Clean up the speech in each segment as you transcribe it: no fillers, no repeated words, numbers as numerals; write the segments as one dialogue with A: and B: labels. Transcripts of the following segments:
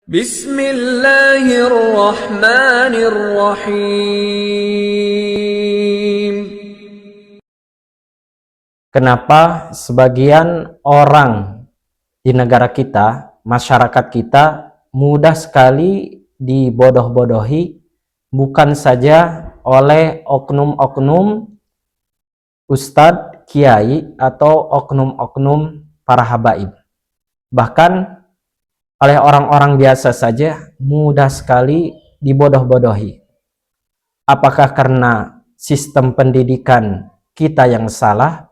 A: Bismillahirrahmanirrahim.
B: Kenapa sebagian orang di negara kita, masyarakat kita mudah sekali dibodoh-bodohi, bukan saja oleh oknum-oknum ustadz, kiai, atau oknum-oknum para habaib. Bahkan oleh orang-orang biasa saja mudah sekali dibodoh-bodohi. Apakah karena sistem pendidikan kita yang salah,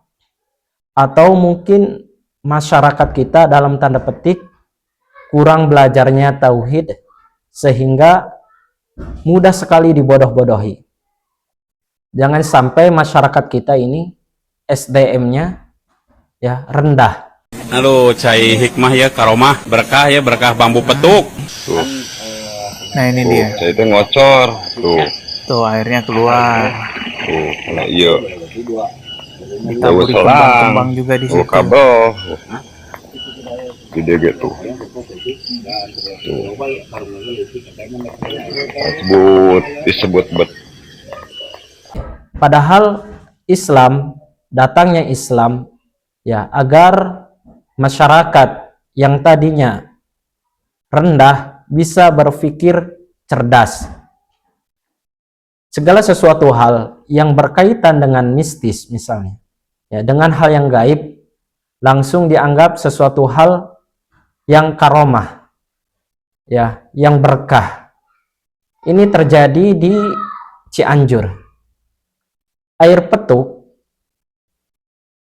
B: atau mungkin masyarakat kita dalam tanda petik kurang belajarnya tauhid sehingga mudah sekali dibodoh-bodohi. Jangan sampai masyarakat kita ini SDM-nya ya rendah.
C: Halo, cai hikmah ya karomah, berkah ya, berkah bambu petuk.
D: Tuh.
E: Nah ini dia.
D: Saya itu ngocor.
E: Tuh airnya keluar.
D: Tuh, nah iya.
E: Kita beri kembang-kembang juga di situ.
D: Kabel. Gede gitu. Disebut bet.
B: Padahal Islam, datangnya Islam ya agar masyarakat yang tadinya rendah bisa berpikir cerdas. Segala sesuatu hal yang berkaitan dengan mistis misalnya, ya dengan hal yang gaib langsung dianggap sesuatu hal yang karomah, ya yang berkah. Ini terjadi di Cianjur. Air petuk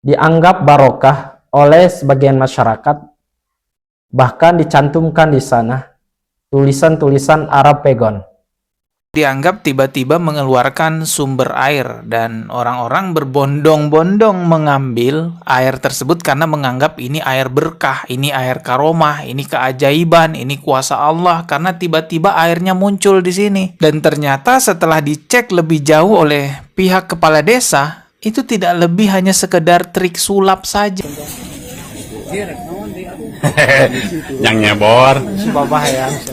B: dianggap barokah oleh sebagian masyarakat, bahkan dicantumkan di sana tulisan-tulisan Arab Pegon.
E: Dianggap tiba-tiba mengeluarkan sumber air dan orang-orang berbondong-bondong mengambil air tersebut karena menganggap ini air berkah, ini air karomah, ini keajaiban, ini kuasa Allah karena tiba-tiba airnya muncul di sini. Dan ternyata setelah dicek lebih jauh oleh pihak kepala desa, itu tidak lebih hanya sekedar trik sulap saja.
C: Yang nyebor.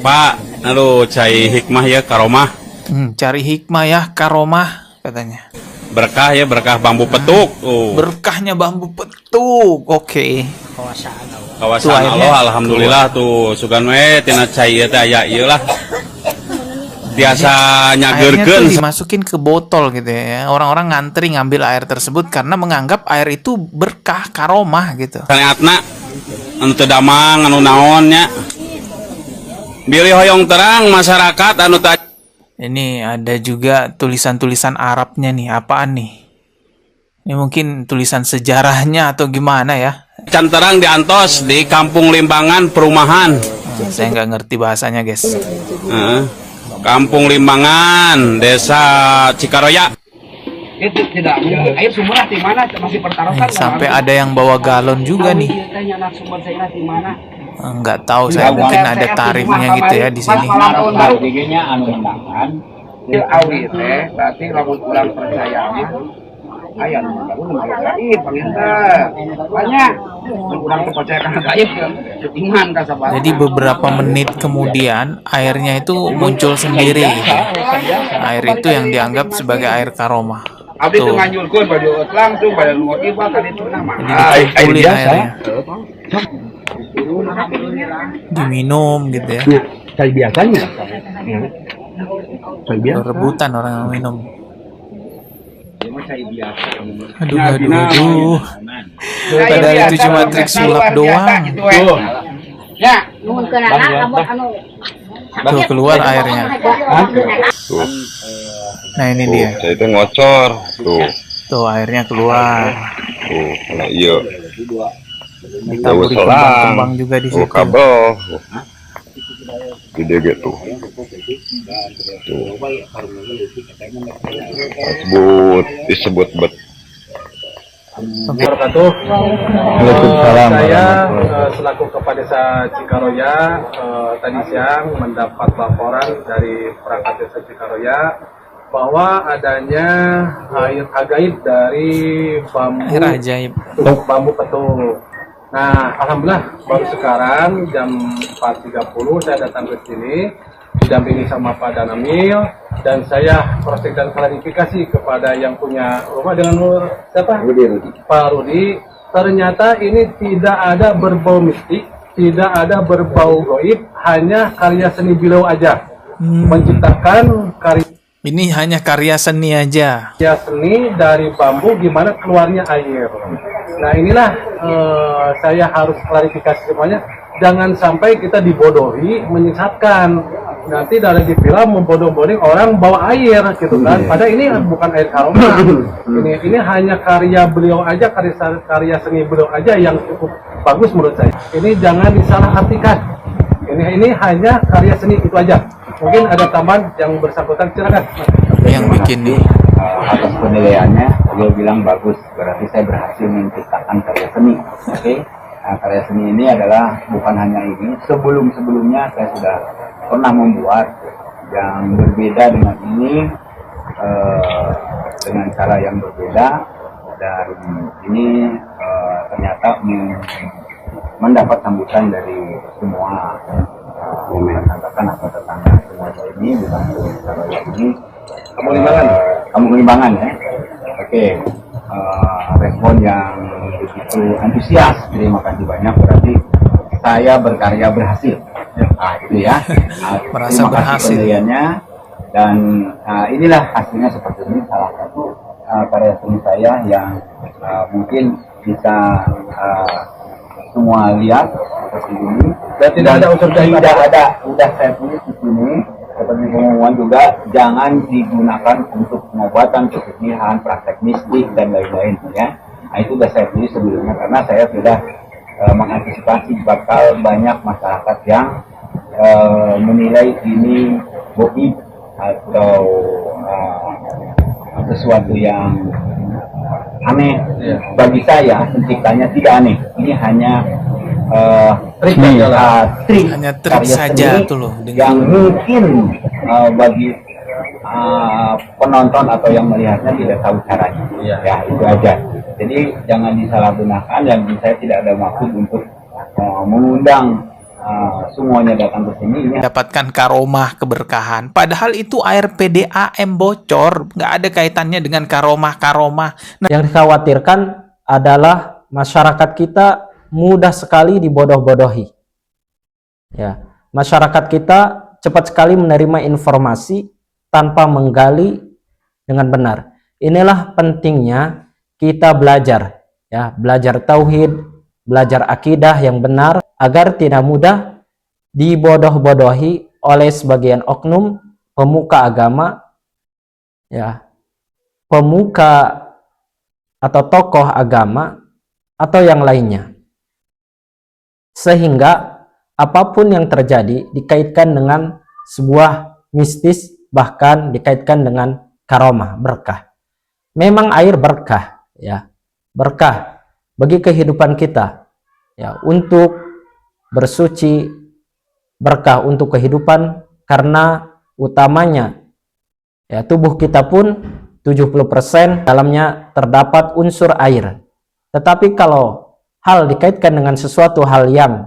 C: Pak, halo, cai hikmah ya karomah.
E: Cari hikmah ya karomah katanya.
C: Berkah ya, berkah bambu petuk.
E: Berkahnya bambu petuk. Oke.
C: Kawasan Allah, alhamdulillah tuh. Sugan we tina cai teh aya ieu lah. Biasa nyageurkeun
E: dimasukin ke botol gitu ya. Orang-orang ngantri ngambil air tersebut karena menganggap air itu berkah karomah gitu.
C: saneatna anu teu damang anu naon nya. Bilih hoyong terang masyarakat anu teh.
E: Ini ada juga tulisan-tulisan Arabnya nih. Apaan nih? Ini mungkin tulisan sejarahnya atau gimana ya?
C: Can terang diantos di Kampung Limbangan perumahan.
E: Saya nggak ngerti bahasanya guys.
C: Kampung Limbangan, Desa Cikaroya.
F: Itu tidak air sumber di mana masih pertaruhan.
E: Sampai ada yang bawa galon juga nih. Nggak tahu saya, mungkin ada tarifnya gitu ya di sini.
F: Harganya anu mendangan. Awi teh berarti lamun urang percaya mah aya nu gaib panginten. Banyak urang percaya kana gaib iman ka sabaraha.
E: Jadi beberapa menit kemudian airnya itu muncul sendiri gitu. Air itu yang dianggap sebagai air karomah.
F: Abdi teu nganjurkeun bade langsung bade nu iba kan itu nama.
E: Air biasa. Diminum gitu ya.
F: Cai biasanya. Cai biasa.
E: Rebutan orang yang minum.
F: Cai biasa.
E: Aduh. Padahal itu cuma trik sulap doang.
F: Tuh. Ya,
E: Tuh keluar airnya.
D: Tuh.
E: Nah ini dia.
D: Saya itu ngocor.
E: Tuh airnya keluar.
D: Tuh, nah iya.
E: Kita beri kembang-kembang juga di situ.
D: Kabel. Gede gitu. Disebut bet.
B: Waalaikumsalam. Saya selaku Kepala Desa Cikaroya tadi siang mendapat laporan dari perangkat Desa Cikaroya bahwa adanya air ajaib dari bambu
E: Air ajaib.
B: bambu petuk.
A: Nah, alhamdulillah baru sekarang jam 4.30 saya datang ke sini didampingi sama Pak Danamil, dan saya proses dan klarifikasi kepada yang punya rumah dengan siapa? Pak Rudi. Ternyata ini tidak ada berbau mistik, tidak ada berbau goib, hanya karya seni beliau aja. Menciptakan karya
E: Ini hanya karya seni aja.
A: seni dari bambu gimana keluarnya air. Nah inilah saya harus klarifikasi semuanya. Jangan sampai kita dibodohi, menyesatkan. Nanti dari di film membodoh-bodohi orang bawa air gitu kan. Padahal ini bukan air karomah. Ini hanya karya beliau aja, karya seni beliau aja yang cukup bagus menurut saya. Ini jangan disalahartikan. Ini hanya karya seni itu aja. Mungkin ada tambahan yang bersangkutan, silakan.
E: Yang bikin nih.
G: Atas penilaiannya, beliau bilang bagus, berarti saya berhasil menciptakan karya seni. Oke, nah, karya seni ini adalah bukan hanya ini, sebelum-sebelumnya saya sudah pernah membuat yang berbeda dengan ini, dengan cara yang berbeda, dan ini ternyata mendapat sambutan dari semua katakan atau tetangga semua ini, bukan hanya ini. Kamu Limbangan ya. Oke. Respon yang begitu antusias. Terima kasih banyak, berarti saya berkarya berhasil. Nah, itu ya.
E: Merasa
G: Terima kasih
E: berhasil.
G: penilaiannya, dan inilah hasilnya seperti ini, salah satu karya seni saya yang mungkin bisa semua lihat seperti ini.
A: Dan tidak ada unsur jahit.
G: Tidak ada, udah saya tulis di sini seperti pengumuman juga, jangan digunakan untuk pengobatan, kesedihan, praktek mistik dan lain-lain ya. Nah, itu sudah saya tulis sebelumnya karena saya sudah mengantisipasi bakal banyak masyarakat yang menilai ini goib atau sesuatu yang aneh. Bagi saya penciptanya tidak aneh, ini hanya trik
E: Hanya trik
G: karya
E: saja
G: seni
E: tuh loh,
G: yang mungkin bagi penonton atau yang melihatnya tidak tahu caranya. Ya itu aja. Jadi jangan disalahgunakan, dan saya tidak ada maksud untuk mengundang semuanya datang ke sini.
E: Mendapatkan karomah keberkahan. Padahal itu air PDAM bocor, nggak ada kaitannya dengan karomah-karomah. Nah,
B: Yang dikhawatirkan adalah masyarakat kita mudah sekali dibodoh-bodohi. Ya, masyarakat kita cepat sekali menerima informasi tanpa menggali dengan benar. Inilah pentingnya kita belajar, ya, belajar tauhid, belajar akidah yang benar agar tidak mudah dibodoh-bodohi oleh sebagian oknum pemuka agama, ya, pemuka atau tokoh agama atau yang lainnya. Sehingga apapun yang terjadi dikaitkan dengan sebuah mistis, bahkan dikaitkan dengan karomah, berkah. Memang air berkah, ya, berkah bagi kehidupan kita, ya, untuk bersuci, berkah untuk kehidupan, karena utamanya, ya, tubuh kita pun 70% dalamnya terdapat unsur air. Tetapi kalau hal dikaitkan dengan sesuatu hal yang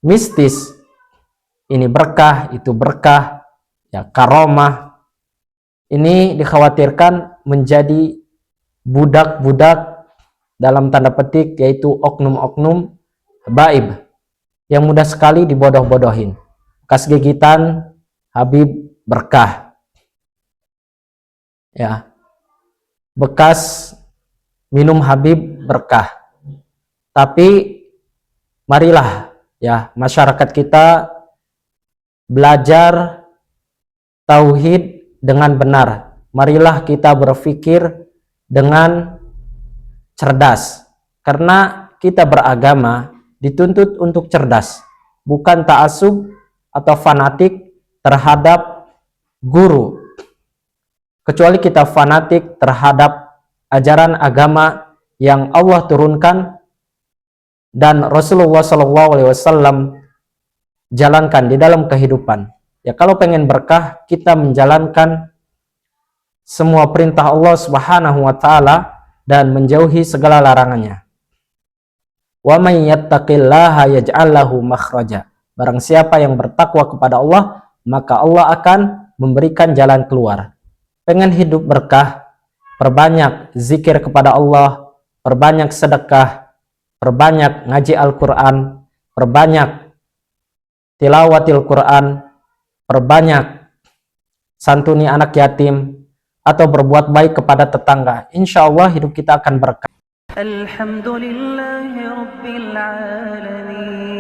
B: mistis, ini berkah, itu berkah, ya, karomah, ini dikhawatirkan menjadi budak-budak dalam tanda petik, yaitu oknum-oknum baib yang mudah sekali dibodoh-bodohin. Bekas gigitan Habib berkah, ya, bekas minum Habib berkah. Tapi marilah, ya, masyarakat kita belajar tauhid dengan benar. Marilah kita berpikir dengan cerdas, karena kita beragama dituntut untuk cerdas, bukan ta'assub atau fanatik terhadap guru. Kecuali kita fanatik terhadap ajaran agama yang Allah turunkan dan Rasulullah SAW jalankan di dalam kehidupan. Ya, kalau pengen berkah, kita menjalankan semua perintah Allah Subhanahu wa Ta'ala dan menjauhi segala larangannya. Wa may yattaqillaha yaj'al lahu makhraja. Barang siapa yang bertakwa kepada Allah, maka Allah akan memberikan jalan keluar. Pengen hidup berkah, perbanyak zikir kepada Allah, perbanyak sedekah, perbanyak ngaji Al-Quran, perbanyak tilawatil Quran, perbanyak santuni anak yatim, atau berbuat baik kepada tetangga. Insya Allah hidup kita akan berkah.
H: Alhamdulillahi Rabbil Alamin.